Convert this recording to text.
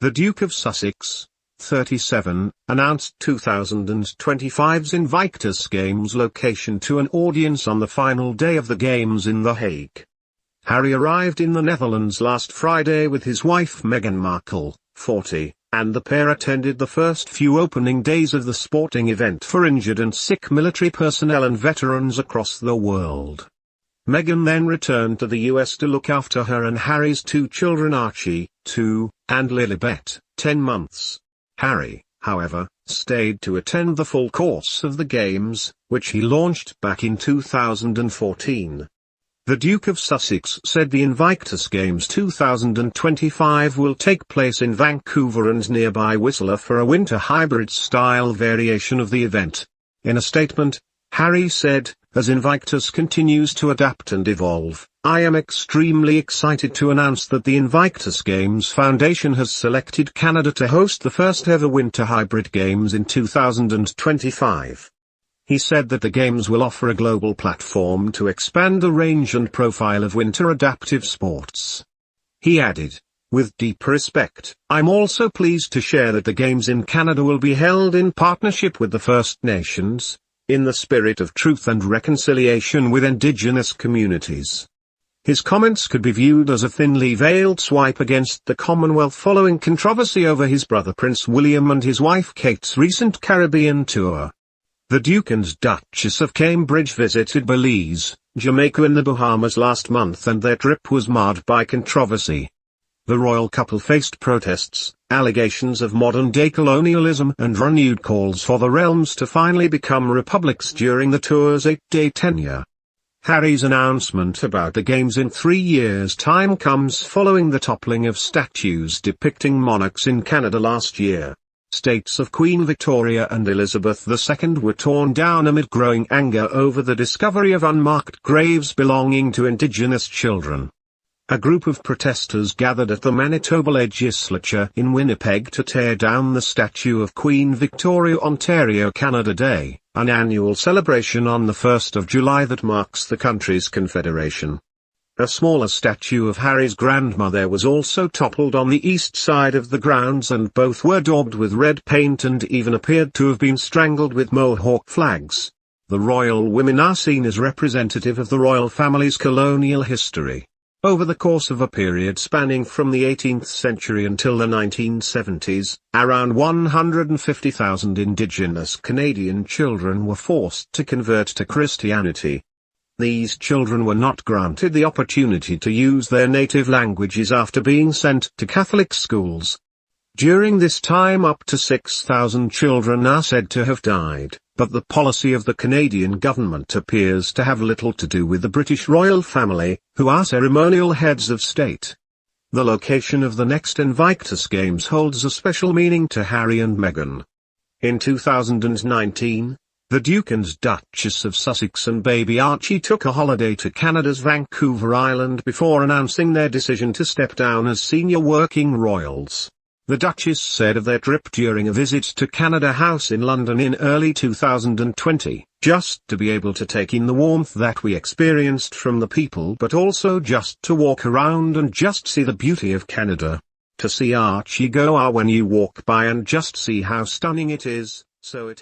The Duke of Sussex, 37, announced 2025's Invictus Games location to an audience on the final day of the Games in The Hague. Harry arrived in the Netherlands last Friday with his wife Meghan Markle, 40, and the pair attended the first few opening days of the sporting event for injured and sick military personnel and veterans across the world. Meghan then returned to the US to look after her and Harry's two children Archie, 2, and Lilibet, 10 months. Harry, however, stayed to attend the full course of the Games, which he launched back in 2014. The Duke of Sussex said the Invictus Games 2025 will take place in Vancouver and nearby Whistler for a winter hybrid-style variation of the event. In a statement, Harry said, "As Invictus continues to adapt and evolve, I am extremely excited to announce that the Invictus Games Foundation has selected Canada to host the first ever Winter Hybrid Games in 2025. He said that the Games will offer a global platform to expand the range and profile of winter adaptive sports. He added, "With deep respect, I'm also pleased to share that the Games in Canada will be held in partnership with the First Nations, in the spirit of truth and reconciliation with indigenous communities." His comments could be viewed as a thinly veiled swipe against the Commonwealth following controversy over his brother Prince William and his wife Kate's recent Caribbean tour. The Duke and Duchess of Cambridge visited Belize, Jamaica and the Bahamas last month, and their trip was marred by controversy. The royal couple faced protests, allegations of modern-day colonialism and renewed calls for the realms to finally become republics during the tour's 8-day tenure. Harry's announcement about the Games in 3 years' time comes following the toppling of statues depicting monarchs in Canada last year. Statues of Queen Victoria and Elizabeth II were torn down amid growing anger over the discovery of unmarked graves belonging to Indigenous children. A group of protesters gathered at the Manitoba Legislature in Winnipeg to tear down the statue of Queen Victoria Ontario Canada Day, an annual celebration on the 1st of July that marks the country's confederation. A smaller statue of Harry's grandmother was also toppled on the east side of the grounds, and both were daubed with red paint and even appeared to have been strangled with Mohawk flags. The royal women are seen as representative of the royal family's colonial history. Over the course of a period spanning from the 18th century until the 1970s, around 150,000 Indigenous Canadian children were forced to convert to Christianity. These children were not granted the opportunity to use their native languages after being sent to Catholic schools. During this time up to 6,000 children are said to have died, but the policy of the Canadian government appears to have little to do with the British royal family, who are ceremonial heads of state. The location of the next Invictus Games holds a special meaning to Harry and Meghan. In 2019, the Duke and Duchess of Sussex and baby Archie took a holiday to Canada's Vancouver Island before announcing their decision to step down as senior working royals. The Duchess said of their trip during a visit to Canada House in London in early 2020, "Just to be able to take in the warmth that we experienced from the people, but also just to walk around and just see the beauty of Canada. To see Archie go when you walk by and just see how stunning it is, so it